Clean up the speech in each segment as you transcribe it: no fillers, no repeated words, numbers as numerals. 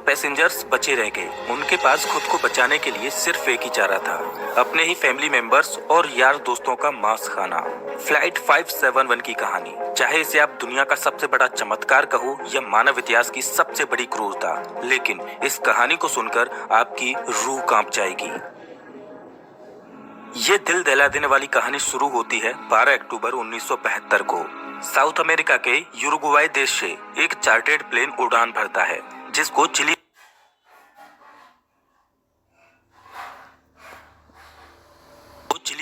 Passengers बचे रह गए। उनके पास खुद को बचाने के लिए सिर्फ एक ही चारा था, अपने ही फैमिली मेंबर्स और यार दोस्तों का मांस खाना। फ्लाइट 571 की कहानी, चाहे इसे आप दुनिया का सबसे बड़ा चमत्कार कहो या मानव इतिहास की सबसे बड़ी क्रूरता, लेकिन इस कहानी को सुनकर आपकी रूह कांप जाएगी। ये दिल दहला देने वाली कहानी शुरू होती है 12 अक्टूबर 1972 को। साउथ अमेरिका के यूरुग्वाई देश से एक चार्टर्ड प्लेन उड़ान भरता है, जिसको चिली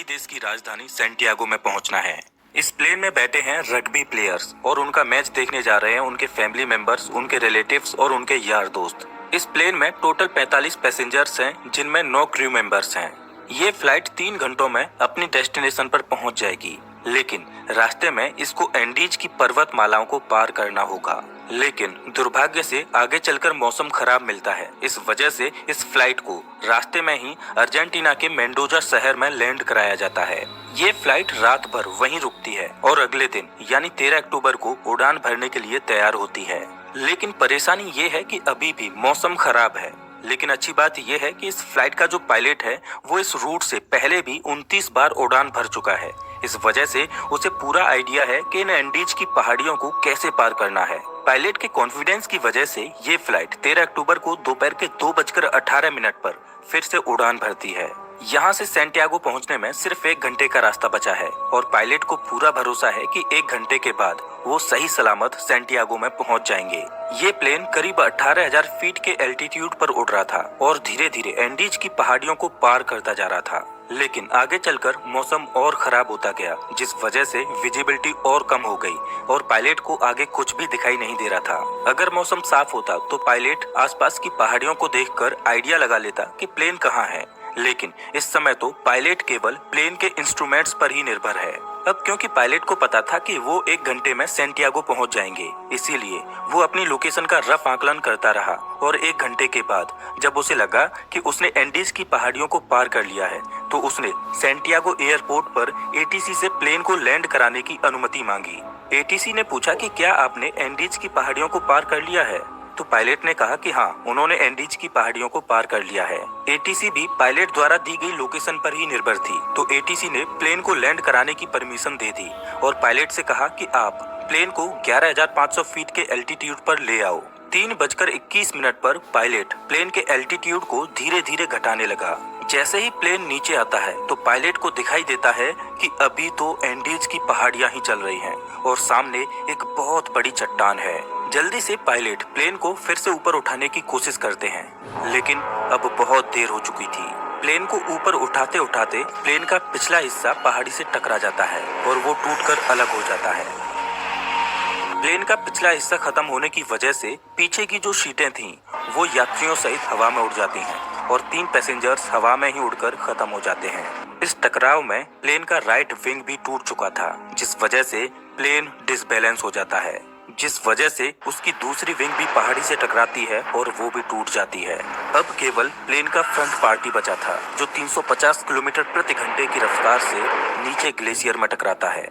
देश की राजधानी सैंटियागो में पहुंचना है। इस प्लेन में बैठे हैं रग्बी प्लेयर्स और उनका मैच देखने जा रहे हैं उनके फैमिली मेंबर्स, उनके रिलेटिव्स और उनके यार दोस्त। इस प्लेन में टोटल 45 पैसेंजर्स हैं, जिनमें 9 क्रू मेंबर्स हैं। ये फ्लाइट 3 घंटों में अपनी डेस्टिनेशन पर पहुंच जाएगी, लेकिन रास्ते में इसको एंडीज की पर्वतमालाओं को पार करना होगा। लेकिन दुर्भाग्य से आगे चलकर मौसम खराब मिलता है। इस वजह से इस फ्लाइट को रास्ते में ही अर्जेंटीना के मेंडोजा शहर में लैंड कराया जाता है। ये फ्लाइट रात भर वहीं रुकती है और अगले दिन यानी 13 अक्टूबर को उड़ान भरने के लिए तैयार होती है। लेकिन परेशानी ये है कि अभी भी मौसम खराब है। लेकिन अच्छी बात यह है कि इस फ्लाइट का जो पायलट है वो इस रूट से पहले भी 29 बार उड़ान भर चुका है। इस वजह से उसे पूरा आइडिया है कि इन एंडीज की पहाड़ियों को कैसे पार करना है। पायलट के कॉन्फिडेंस की वजह से ये फ्लाइट 13 अक्टूबर को दोपहर के 2:18 पर फिर से उड़ान भरती है। यहाँ से सैंटियागो पहुँचने में सिर्फ 1 घंटे का रास्ता बचा है और पायलट को पूरा भरोसा है कि 1 घंटे के बाद वो सही सलामत सैंटियागो में पहुँच जाएंगे। ये प्लेन करीब 18,000 फीट के एल्टीट्यूड पर उड़ रहा था और धीरे धीरे एंडीज की पहाड़ियों को पार करता जा रहा था। लेकिन आगे चलकर मौसम और खराब होता गया, जिस वजह से विजिबिलिटी और कम हो गई और पायलट को आगे कुछ भी दिखाई नहीं दे रहा था। अगर मौसम साफ होता तो पायलट आसपास की पहाड़ियों को देखकर आइडिया लगा लेता कि प्लेन कहाँ है। लेकिन इस समय तो पायलट केवल प्लेन के इंस्ट्रूमेंट्स पर ही निर्भर है। अब क्योंकि पायलट को पता था कि वो 1 घंटे में सैंटियागो पहुंच जाएंगे, इसीलिए वो अपनी लोकेशन का रफ आकलन करता रहा और 1 घंटे के बाद जब उसे लगा कि उसने एंडीज की पहाड़ियों को पार कर लिया है, तो उसने सैंटियागो एयरपोर्ट पर एटीसी से प्लेन को लैंड कराने की अनुमति मांगी। एटीसी ने पूछा कि क्या आपने एंडीज की पहाड़ियों को पार कर लिया है? तो पायलट ने कहा कि हाँ, उन्होंने एंडीज की पहाड़ियों को पार कर लिया है। एटीसी भी पायलट द्वारा दी गई लोकेशन पर ही निर्भर थी, तो एटीसी ने प्लेन को लैंड कराने की परमिशन दे दी और पायलट से कहा कि आप प्लेन को 11,500 फीट के एल्टीट्यूड पर ले आओ। 3:21 पर पायलट प्लेन के एल्टीट्यूड को धीरे धीरे घटाने लगा। जैसे ही प्लेन नीचे आता है तो पायलट को दिखाई देता है कि अभी तो एंडीज की पहाड़ियां ही चल रही हैं और सामने एक बहुत बड़ी चट्टान है। जल्दी से पायलट प्लेन को फिर से ऊपर उठाने की कोशिश करते हैं, लेकिन अब बहुत देर हो चुकी थी। प्लेन को ऊपर उठाते उठाते प्लेन का पिछला हिस्सा पहाड़ी से टकरा जाता है और वो टूटकर अलग हो जाता है। प्लेन का पिछला हिस्सा खत्म होने की वजह से पीछे की जो सीटें थीं वो यात्रियों सहित हवा में उड़ जाती हैं और 3 पैसेंजर्स हवा में ही उड़कर खत्म हो जाते हैं। इस टकराव में प्लेन का राइट विंग भी टूट चुका था, जिस वजह से प्लेन डिसबैलेंस हो जाता है, जिस वजह से उसकी दूसरी विंग भी पहाड़ी से टकराती है और वो भी टूट जाती है। अब केवल प्लेन का फ्रंट पार्ट ही बचा था, जो 350 किलोमीटर प्रति घंटे की रफ्तार से नीचे ग्लेशियर में टकराता है।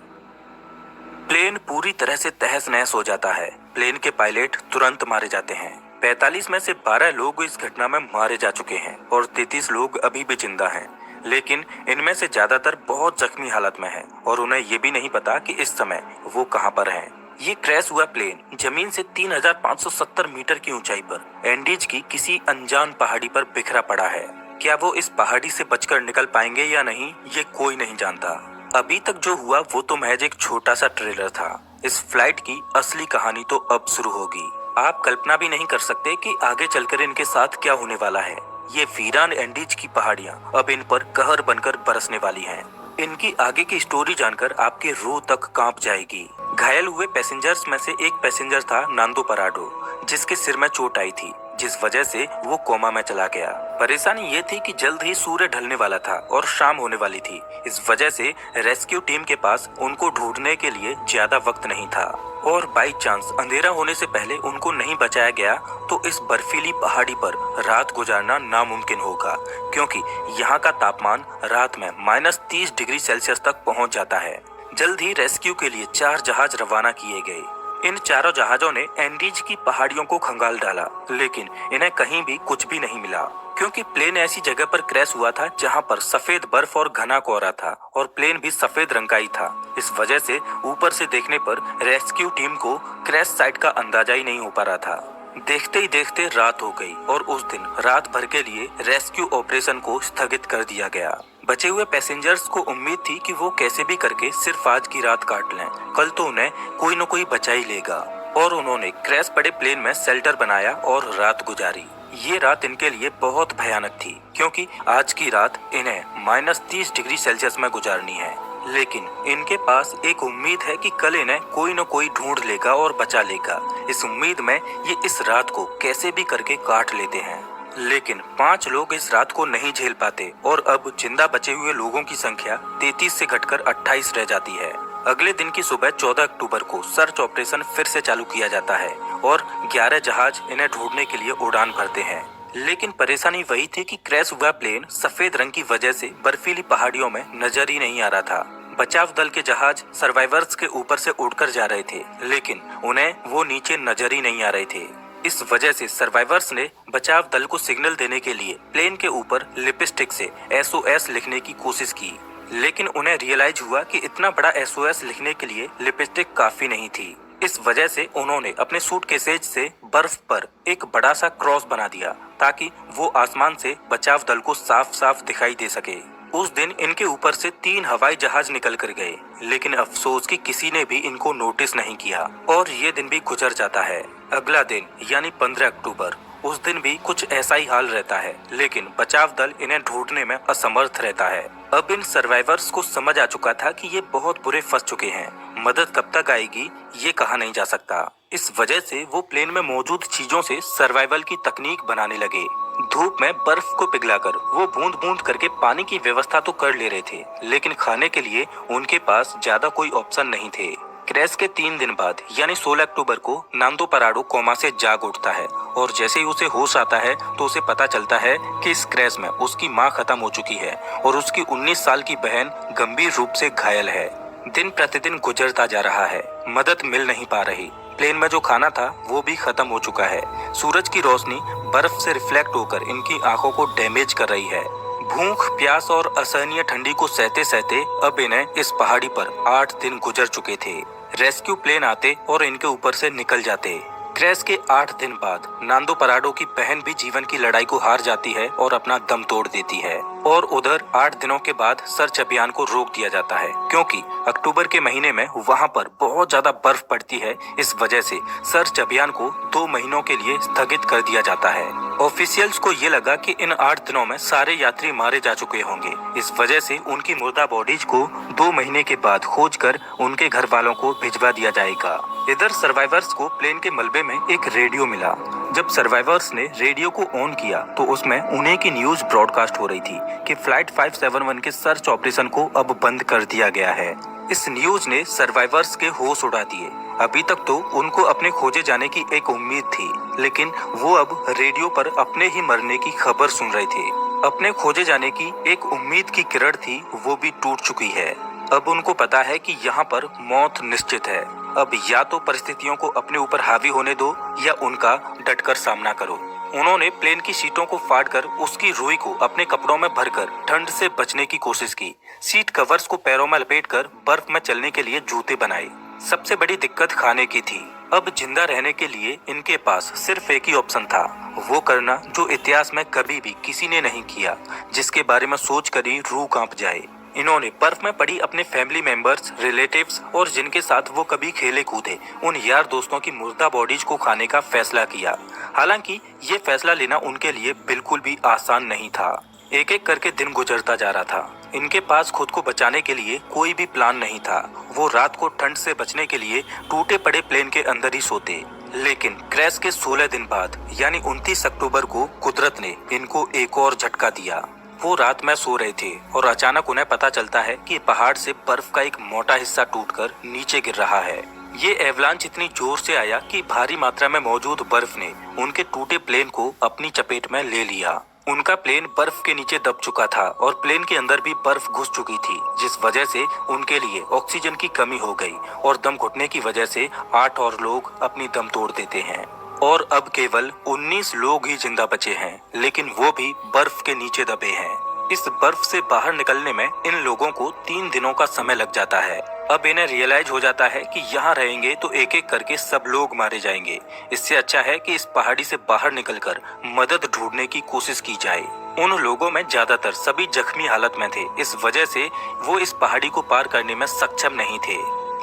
प्लेन पूरी तरह से तहस नहस हो जाता है। प्लेन के पायलट तुरंत मारे जाते हैं। 45 में से 12 लोग इस घटना में मारे जा चुके हैं और 33 लोग अभी भी जिंदा हैं, लेकिन इनमें से ज्यादातर बहुत जख्मी हालत में हैं और उन्हें ये भी नहीं पता कि इस समय वो कहां पर हैं। ये क्रैश हुआ प्लेन जमीन से 3,570 मीटर की ऊंचाई पर एंडीज की किसी अनजान पहाड़ी पर बिखरा पड़ा है। क्या वो इस पहाड़ी से बचकर निकल पाएंगे या नहीं, ये कोई नहीं जानता। अभी तक जो हुआ वो तो महज एक छोटा सा ट्रेलर था। इस फ्लाइट की असली कहानी तो अब शुरू होगी। आप कल्पना भी नहीं कर सकते कि आगे चलकर इनके साथ क्या होने वाला है। ये वीरान एंडीज की पहाड़ियां अब इन पर कहर बनकर बरसने वाली हैं। इनकी आगे की स्टोरी जानकर आपकी रूह तक कांप जाएगी। घायल हुए पैसेंजर्स में से एक पैसेंजर था नांदो पराडो, जिसके सिर में चोट आई थी, जिस वजह से वो कोमा में चला गया। परेशानी ये थी कि जल्द ही सूर्य ढलने वाला था और शाम होने वाली थी। इस वजह से रेस्क्यू टीम के पास उनको ढूंढने के लिए ज्यादा वक्त नहीं था और बाई चांस अंधेरा होने से पहले उनको नहीं बचाया गया तो इस बर्फीली पहाड़ी पर रात गुजारना नामुमकिन होगा, क्योंकि यहाँ का तापमान रात में -30 डिग्री सेल्सियस तक पहुँच जाता है। जल्द ही रेस्क्यू के लिए 4 जहाज रवाना किए गए। इन चारों जहाजों ने एंडीज की पहाड़ियों को खंगाल डाला, लेकिन इन्हें कहीं भी कुछ भी नहीं मिला, क्योंकि प्लेन ऐसी जगह पर क्रैश हुआ था जहां पर सफेद बर्फ और घना कोहरा था और प्लेन भी सफेद रंग का ही था। इस वजह से ऊपर से देखने पर रेस्क्यू टीम को क्रैश साइट का अंदाजा ही नहीं हो पा रहा था। देखते ही देखते रात हो गई और उस दिन रात भर के लिए रेस्क्यू ऑपरेशन को स्थगित कर दिया गया। बचे हुए पैसेंजर्स को उम्मीद थी कि वो कैसे भी करके सिर्फ आज की रात काट लें, कल तो उन्हें कोई न कोई बचा ही लेगा। और उन्होंने क्रैश पड़े प्लेन में शेल्टर बनाया और रात गुजारी। ये रात इनके लिए बहुत भयानक थी, क्योंकि आज की रात इन्हें -30 डिग्री सेल्सियस में गुजारनी है। लेकिन इनके पास एक उम्मीद है कि कल इन्हें कोई न कोई ढूंढ लेगा और बचा लेगा। इस उम्मीद में ये इस रात को कैसे भी करके काट लेते हैं। लेकिन 5 लोग इस रात को नहीं झेल पाते और अब जिंदा बचे हुए लोगों की संख्या 33 से घटकर 28 रह जाती है। अगले दिन की सुबह 14 अक्टूबर को सर्च ऑपरेशन फिर से चालू किया जाता है और 11 जहाज इन्हें ढूंढने के लिए उड़ान भरते हैं। लेकिन परेशानी वही थी कि क्रैश हुआ प्लेन सफेद रंग की वजह से बर्फीली पहाड़ियों में नजर ही नहीं आ रहा था। बचाव दल के जहाज सर्वाइवर्स के ऊपर से उड़कर जा रहे थे, लेकिन उन्हें वो नीचे नजर ही नहीं आ रहे थे। इस वजह से सर्वाइवर्स ने बचाव दल को सिग्नल देने के लिए प्लेन के ऊपर लिपस्टिक से SOS लिखने की कोशिश की, लेकिन उन्हें रियलाइज हुआ कि इतना बड़ा SOS लिखने के लिए लिपस्टिक काफी नहीं थी। इस वजह से उन्होंने अपने सूटकेसेज से बर्फ पर एक बड़ा सा क्रॉस बना दिया, ताकि वो आसमान से बचाव दल को साफ साफ दिखाई दे सके। उस दिन इनके ऊपर से 3 हवाई जहाज निकल कर गए, लेकिन अफसोस कि किसी ने भी इनको नोटिस नहीं किया और ये दिन भी गुजर जाता है। अगला दिन यानी 15 अक्टूबर, उस दिन भी कुछ ऐसा ही हाल रहता है, लेकिन बचाव दल इन्हें ढूंढने में असमर्थ रहता है। अब इन सर्वाइवर्स को समझ आ चुका था कि ये बहुत बुरे फंस चुके हैं। मदद कब तक आएगी ये कहा नहीं जा सकता। इस वजह से वो प्लेन में मौजूद चीजों से सर्वाइवल की तकनीक बनाने लगे। धूप में बर्फ को पिघलाकर वो बूंद बूंद करके पानी की व्यवस्था तो कर ले रहे थे, लेकिन खाने के लिए उनके पास ज्यादा कोई ऑप्शन नहीं थे। क्रैश के 3 दिन बाद यानी 16 अक्टूबर को नांदो पराडो कोमा से जाग उठता है और जैसे ही उसे होश आता है तो उसे पता चलता है कि इस क्रैश में उसकी मां खत्म हो चुकी है और उसकी 19 साल की बहन गंभीर रूप से घायल है। दिन प्रतिदिन गुजरता जा रहा है, मदद मिल नहीं पा रही। प्लेन में जो खाना था वो भी खत्म हो चुका है। सूरज की रोशनी बर्फ से रिफ्लेक्ट होकर इनकी आंखों को डैमेज कर रही है। भूख, प्यास और असहनीय ठंडी को सहते सहते अब इन्हें इस पहाड़ी पर 8 दिन गुजर चुके थे। रेस्क्यू प्लेन आते और इनके ऊपर से निकल जाते। क्रैश के 8 दिन बाद नांदो पराडो की बहन भी जीवन की लड़ाई को हार जाती है और अपना दम तोड़ देती है। और उधर 8 दिनों के बाद सर्च अभियान को रोक दिया जाता है, क्योंकि अक्टूबर के महीने में वहां पर बहुत ज्यादा बर्फ पड़ती है। इस वजह से सर्च अभियान को 2 महीनों के लिए स्थगित कर दिया जाता है। ऑफिशियल्स को ये लगा कि इन 8 दिनों में सारे यात्री मारे जा चुके होंगे। इस वजह से उनकी मुर्दा बॉडीज को 2 महीने के बाद खोजकर उनके घर वालों को भिजवा दिया जाएगा। इधर सर्वाइवर्स को प्लेन के मलबे में एक रेडियो मिला। जब सर्वाइवर्स ने रेडियो को ऑन किया तो उसमें उन्हें की न्यूज ब्रॉडकास्ट हो रही थी कि फ्लाइट 571 के सर्च ऑपरेशन को अब बंद कर दिया गया है। इस न्यूज ने सर्वाइवर्स के होश उड़ा दिए। अभी तक तो उनको अपने खोजे जाने की एक उम्मीद थी, लेकिन वो अब रेडियो पर अपने ही मरने की खबर सुन रहे थे। अपने खोजे जाने की एक उम्मीद की किरण थी, वो भी टूट चुकी है। अब उनको पता है कि यहाँ पर मौत निश्चित है। अब या तो परिस्थितियों को अपने ऊपर हावी होने दो या उनका डटकर सामना करो। उन्होंने प्लेन की सीटों को फाड़कर उसकी रुई को अपने कपड़ों में भरकर ठंड से बचने की कोशिश की। सीट कवर्स को पैरों में लपेटकर बर्फ में चलने के लिए जूते बनाए। सबसे बड़ी दिक्कत खाने की थी। अब जिंदा रहने के लिए इनके पास सिर्फ एक ही ऑप्शन था, वो करना जो इतिहास में कभी भी किसी ने नहीं किया, जिसके बारे में सोचकर ही रूह कांप जाए। इन्होंने बर्फ में पड़ी अपने फैमिली मेंबर्स, रिलेटिव्स और जिनके साथ वो कभी खेले कूदे उन यार दोस्तों की मुर्दा बॉडीज को खाने का फैसला किया। हालांकि ये फैसला लेना उनके लिए बिल्कुल भी आसान नहीं था। एक एक करके दिन गुजरता जा रहा था। इनके पास खुद को बचाने के लिए कोई भी प्लान नहीं था। वो रात को ठंड से बचने के लिए टूटे पड़े प्लेन के अंदर ही सोते। लेकिन क्रैश के 16 दिन बाद यानी 29 अक्टूबर को कुदरत ने इनको एक और झटका दिया। वो रात में सो रहे थे और अचानक उन्हें पता चलता है कि पहाड़ से बर्फ का एक मोटा हिस्सा टूटकर नीचे गिर रहा है। ये एवलांच इतनी जोर से आया कि भारी मात्रा में मौजूद बर्फ ने उनके टूटे प्लेन को अपनी चपेट में ले लिया। उनका प्लेन बर्फ के नीचे दब चुका था और प्लेन के अंदर भी बर्फ घुस चुकी थी, जिस वजह से उनके लिए ऑक्सीजन की कमी हो गई और दम घुटने की वजह से 8 और लोग अपनी दम तोड़ देते हैं और अब केवल 19 लोग ही जिंदा बचे हैं, लेकिन वो भी बर्फ के नीचे दबे हैं। इस बर्फ से बाहर निकलने में इन लोगों को 3 दिनों का समय लग जाता है। अब इन्हें रियलाइज हो जाता है कि यहाँ रहेंगे तो एक एक करके सब लोग मारे जाएंगे। इससे अच्छा है कि इस पहाड़ी से बाहर निकलकर मदद ढूंढने की कोशिश की जाए। उन लोगों में ज्यादातर सभी जख्मी हालत में थे, इस वजह से वो इस पहाड़ी को पार करने में सक्षम नहीं थे।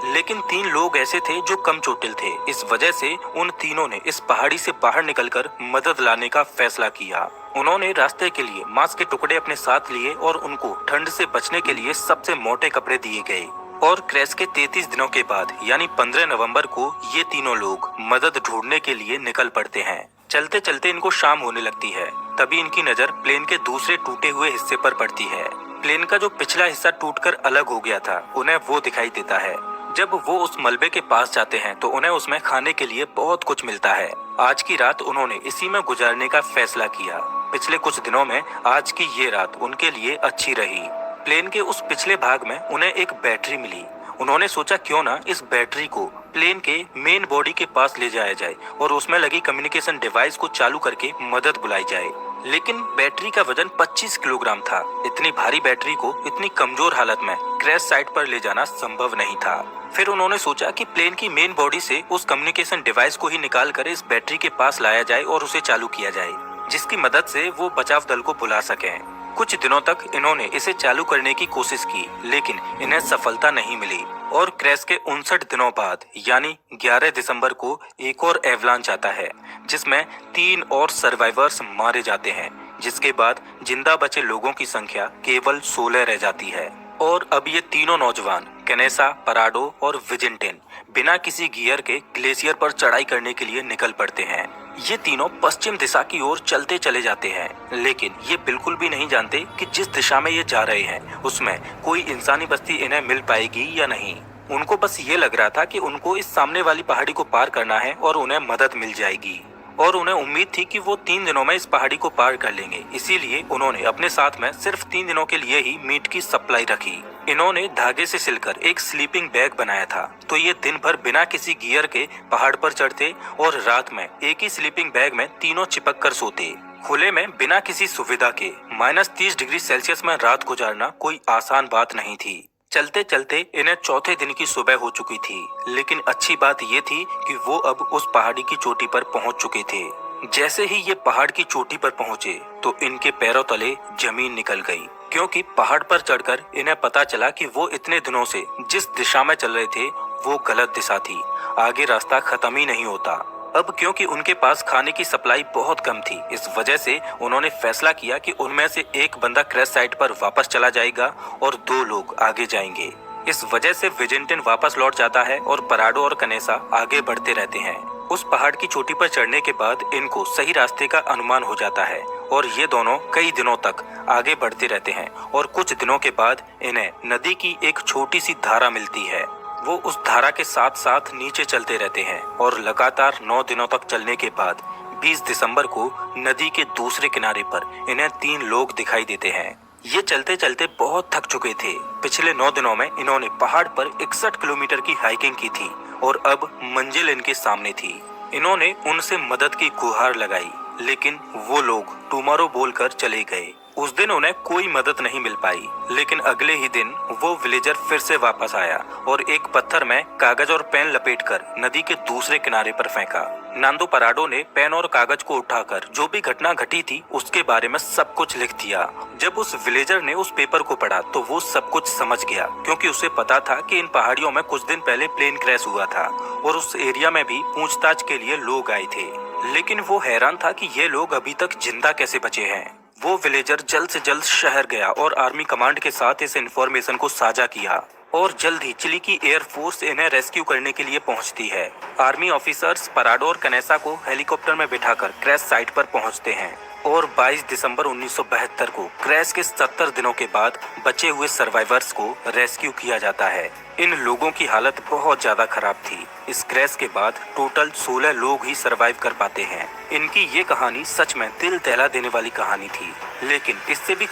लेकिन 3 लोग ऐसे थे जो कम चोटिल थे, इस वजह से उन तीनों ने इस पहाड़ी से बाहर निकलकर मदद लाने का फैसला किया। उन्होंने रास्ते के लिए मांस के टुकड़े अपने साथ लिए और उनको ठंड से बचने के लिए सबसे मोटे कपड़े दिए गए। और क्रैश के 33 दिनों के बाद यानी 15 नवंबर को ये तीनों लोग मदद ढूंढने के लिए निकल पड़ते हैं। चलते चलते इनको शाम होने लगती है, तभी इनकी नजर प्लेन के दूसरे टूटे हुए हिस्से पर पड़ती है। प्लेन का जो पिछला हिस्सा टूटकर अलग हो गया था, उन्हें वो दिखाई देता है। जब वो उस मलबे के पास जाते हैं तो उन्हें उसमें खाने के लिए बहुत कुछ मिलता है। आज की रात उन्होंने इसी में गुजारने का फैसला किया। पिछले कुछ दिनों में आज की ये रात उनके लिए अच्छी रही। प्लेन के उस पिछले भाग में उन्हें एक बैटरी मिली। उन्होंने सोचा क्यों ना इस बैटरी को प्लेन के मेन बॉडी के पास ले जाया जाए और उसमें लगी कम्युनिकेशन डिवाइस को चालू करके मदद बुलाई जाए। लेकिन बैटरी का वजन 25 किलोग्राम था। इतनी भारी बैटरी को इतनी कमजोर हालत में क्रैश साइट पर ले जाना संभव नहीं था। फिर उन्होंने सोचा कि प्लेन की मेन बॉडी से उस कम्युनिकेशन डिवाइस को ही निकाल कर इस बैटरी के पास लाया जाए और उसे चालू किया जाए, जिसकी मदद से वो बचाव दल को बुला सकें। कुछ दिनों तक इन्होंने इसे चालू करने की कोशिश की, लेकिन इन्हें सफलता नहीं मिली और क्रैश के 59 दिनों बाद यानी 11 दिसंबर को एक और एवलांच आता है, जिसमें 3 और सर्वाइवर्स मारे जाते हैं, जिसके बाद जिंदा बचे लोगों की संख्या केवल 16 रह जाती है। और अब ये तीनों नौजवान कैनेसा, पराडो और विजिंटेन बिना किसी गियर के ग्लेशियर पर चढ़ाई करने के लिए निकल पड़ते हैं। ये तीनों पश्चिम दिशा की ओर चलते चले जाते हैं, लेकिन ये बिल्कुल भी नहीं जानते कि जिस दिशा में ये जा रहे हैं उसमें कोई इंसानी बस्ती इन्हें मिल पाएगी या नहीं। उनको बस ये लग रहा था कि उनको इस सामने वाली पहाड़ी को पार करना है और उन्हें मदद मिल जाएगी। और उन्हें उम्मीद थी कि वो 3 दिनों में इस पहाड़ी को पार कर लेंगे, इसीलिए उन्होंने अपने साथ में सिर्फ 3 दिनों के लिए ही मीट की सप्लाई रखी। इन्होंने धागे से सिलकर एक स्लीपिंग बैग बनाया था, तो ये दिन भर बिना किसी गियर के पहाड़ पर चढ़ते और रात में एक ही स्लीपिंग बैग में तीनों चिपक कर सोते। खुले में बिना किसी सुविधा के -30 डिग्री सेल्सियस में रात गुजारना कोई आसान बात नहीं थी। चलते चलते इन्हें चौथे दिन की सुबह हो चुकी थी, लेकिन अच्छी बात ये थी कि वो अब उस पहाड़ी की चोटी पर पहुंच चुके थे। जैसे ही ये पहाड़ की चोटी पर पहुंचे तो इनके पैरों तले जमीन निकल गई, क्योंकि पहाड़ पर चढ़कर इन्हें पता चला कि वो इतने दिनों से जिस दिशा में चल रहे थे वो गलत दिशा थी। आगे रास्ता खत्म ही नहीं होता। अब क्योंकि उनके पास खाने की सप्लाई बहुत कम थी, इस वजह से उन्होंने फैसला किया कि उनमें से एक बंदा क्रैश साइट पर वापस चला जाएगा और 2 लोग आगे जाएंगे। इस वजह से विजिंटन वापस लौट जाता है और पराडो और कनेसा आगे बढ़ते रहते हैं। उस पहाड़ की चोटी पर चढ़ने के बाद इनको सही रास्ते का अनुमान हो जाता है और ये दोनों कई दिनों तक आगे बढ़ते रहते हैं और कुछ दिनों के बाद इन्हें नदी की एक छोटी सी धारा मिलती है। वो उस धारा के साथ साथ नीचे चलते रहते हैं और लगातार 9 दिनों तक चलने के बाद 20 दिसंबर को नदी के दूसरे किनारे पर इन्हें 3 लोग दिखाई देते हैं। ये चलते चलते बहुत थक चुके थे। पिछले 9 दिनों में इन्होंने पहाड़ पर 61 किलोमीटर की हाइकिंग की थी और अब मंजिल इनके सामने थी। इन्होंने उनसे मदद की गुहार लगाई, लेकिन वो लोग टुमारो बोलकर चले गए। उस दिन उन्हें कोई मदद नहीं मिल पाई, लेकिन अगले ही दिन वो विलेजर फिर से वापस आया और एक पत्थर में कागज और पेन लपेटकर नदी के दूसरे किनारे पर फेंका। नांदो पराडो ने पेन और कागज को उठाकर जो भी घटना घटी थी उसके बारे में सब कुछ लिख दिया। जब उस विलेजर ने उस पेपर को पढ़ा तो वो सब कुछ समझ गया, क्योंकि उसे पता था कि इन पहाड़ियों में कुछ दिन पहले प्लेन क्रैश हुआ था और उस एरिया में भी पूछताछ के लिए लोग आए थे। लेकिन वो हैरान था कि ये लोग अभी तक जिंदा कैसे बचे हैं। वो विलेजर जल्द से जल्द शहर गया और आर्मी कमांड के साथ इस इन्फॉर्मेशन को साझा किया और जल्द ही चिली की एयर फोर्स इन्हें रेस्क्यू करने के लिए पहुंचती है। आर्मी ऑफिसर्स पराडो और कनेसा को हेलीकॉप्टर में बिठाकर क्रैश साइट पर पहुंचते हैं और 22 दिसंबर 1972 को क्रैश के 70 दिनों के बाद बचे हुए सर्वाइवर्स को रेस्क्यू किया जाता है। इन लोगों की हालत बहुत ज्यादा खराब थी। इस क्रैश के बाद टोटल 16 लोग ही सर्वाइव कर पाते हैं। इनकी ये कहानी सच में दिल दहला देने वाली कहानी थी, लेकिन इससे भी